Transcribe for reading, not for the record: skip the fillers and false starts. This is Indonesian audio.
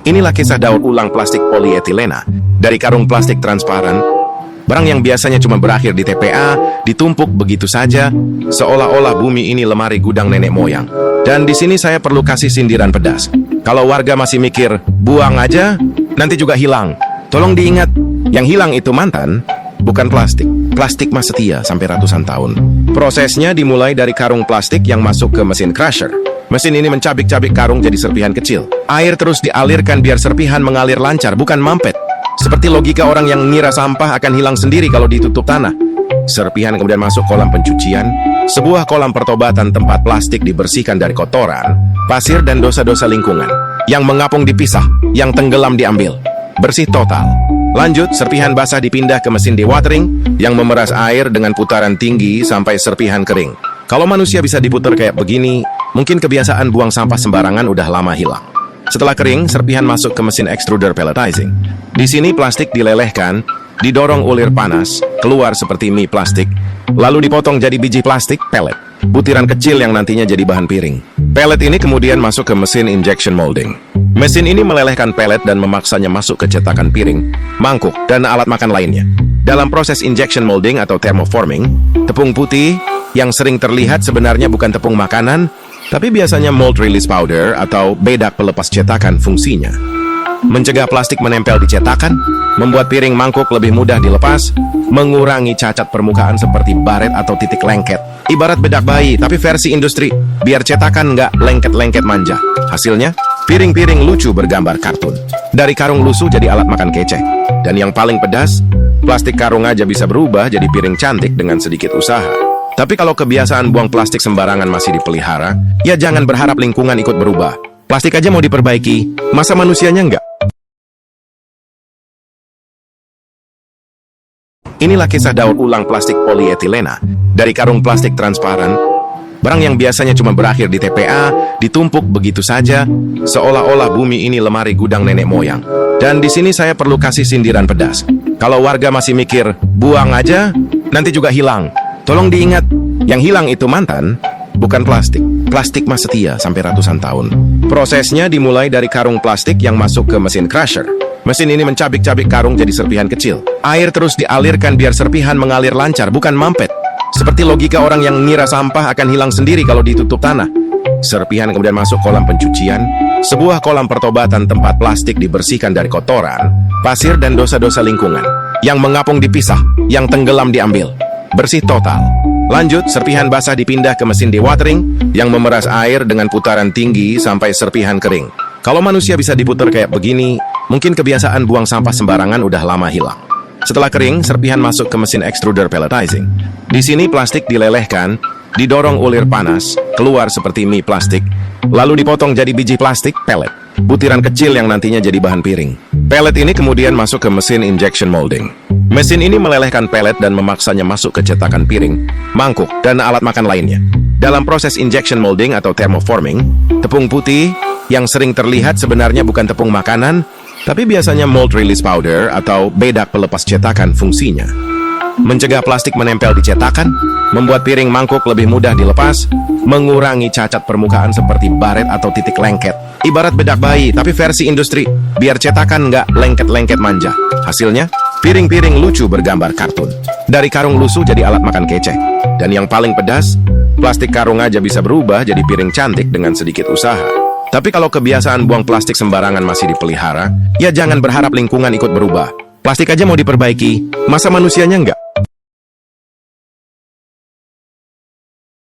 Inilah kisah daur ulang plastik polietilena dari karung plastik transparan. Barang yang biasanya cuma berakhir di TPA, ditumpuk begitu saja, seolah-olah bumi ini lemari gudang nenek moyang. Dan di sini saya perlu kasih sindiran pedas. Kalau warga masih mikir, buang aja, nanti juga hilang. Tolong diingat, yang hilang itu mantan, bukan plastik. Plastik mah setia sampai ratusan tahun. Prosesnya dimulai dari karung plastik yang masuk ke mesin crusher. Mesin ini mencabik-cabik karung jadi serpihan kecil. Air terus dialirkan biar serpihan mengalir lancar, bukan mampet. Seperti logika orang yang ngira sampah akan hilang sendiri kalau ditutup tanah. Serpihan kemudian masuk kolam pencucian, sebuah kolam pertobatan tempat plastik dibersihkan dari kotoran, pasir dan dosa-dosa lingkungan. Yang mengapung dipisah, yang tenggelam diambil. Bersih total. Lanjut, serpihan basah dipindah ke mesin dewatering yang memeras air dengan putaran tinggi sampai serpihan kering. Kalau manusia bisa diputar kayak begini, mungkin kebiasaan buang sampah sembarangan udah lama hilang. Setelah kering, serpihan masuk ke mesin extruder pelletizing. Di sini plastik dilelehkan, didorong ulir panas, keluar seperti mie plastik, lalu dipotong jadi biji plastik pellet, butiran kecil yang nantinya jadi bahan piring. Pellet ini kemudian masuk ke mesin injection molding. Mesin ini melelehkan pellet dan memaksanya masuk ke cetakan piring, mangkuk, dan alat makan lainnya. Dalam proses injection molding atau thermoforming, tepung putih yang sering terlihat sebenarnya bukan tepung makanan, tapi biasanya mold release powder atau bedak pelepas cetakan fungsinya. Mencegah plastik menempel di cetakan, membuat piring mangkuk lebih mudah dilepas, mengurangi cacat permukaan seperti baret atau titik lengket. Ibarat bedak bayi, tapi versi industri, biar cetakan nggak lengket-lengket manja. Hasilnya, piring-piring lucu bergambar kartun. Dari karung lusuh jadi alat makan keceh. Dan yang paling pedas, plastik karung aja bisa berubah jadi piring cantik dengan sedikit usaha. Tapi kalau kebiasaan buang plastik sembarangan masih dipelihara, ya jangan berharap lingkungan ikut berubah. Plastik aja mau diperbaiki, masa manusianya enggak? Inilah kisah daur ulang plastik polietilena dari karung plastik transparan. Barang yang biasanya cuma berakhir di TPA, ditumpuk begitu saja, seolah-olah bumi ini lemari gudang nenek moyang. Dan di sini saya perlu kasih sindiran pedas. Kalau warga masih mikir, buang aja, nanti juga hilang. Tolong diingat, yang hilang itu mantan, bukan plastik. Plastik mah setia sampai ratusan tahun. Prosesnya dimulai dari karung plastik yang masuk ke mesin crusher. Mesin ini mencabik-cabik karung jadi serpihan kecil. Air terus dialirkan biar serpihan mengalir lancar, bukan mampet. Seperti logika orang yang ngira sampah akan hilang sendiri kalau ditutup tanah. Serpihan kemudian masuk kolam pencucian, sebuah kolam pertobatan tempat plastik dibersihkan dari kotoran, pasir dan dosa-dosa lingkungan. Yang mengapung dipisah, yang tenggelam diambil. Bersih total. Lanjut, serpihan basah dipindah ke mesin dewatering yang memeras air dengan putaran tinggi sampai serpihan kering. Kalau manusia bisa diputar kayak begini, mungkin kebiasaan buang sampah sembarangan udah lama hilang. Setelah kering, serpihan masuk ke mesin extruder pelletizing. Di sini plastik dilelehkan, didorong ulir panas, keluar seperti mie plastik, lalu dipotong jadi biji plastik pellet, butiran kecil yang nantinya jadi bahan piring. Pellet ini kemudian masuk ke mesin injection molding. Mesin ini melelehkan pellet dan memaksanya masuk ke cetakan piring, mangkuk, dan alat makan lainnya. Dalam proses injection molding atau thermoforming, tepung putih yang sering terlihat sebenarnya bukan tepung makanan, tapi biasanya mold release powder atau bedak pelepas cetakan fungsinya. Mencegah plastik menempel di cetakan, membuat piring mangkuk lebih mudah dilepas, mengurangi cacat permukaan seperti baret atau titik lengket. Ibarat bedak bayi, tapi versi industri, biar cetakan nggak lengket-lengket manja. Hasilnya, piring-piring lucu bergambar kartun. Dari karung lusuh jadi alat makan keceh. Dan yang paling pedas, plastik karung aja bisa berubah jadi piring cantik dengan sedikit usaha. Tapi kalau kebiasaan buang plastik sembarangan masih dipelihara, ya jangan berharap lingkungan ikut berubah. Plastik aja mau diperbaiki, masa manusianya enggak?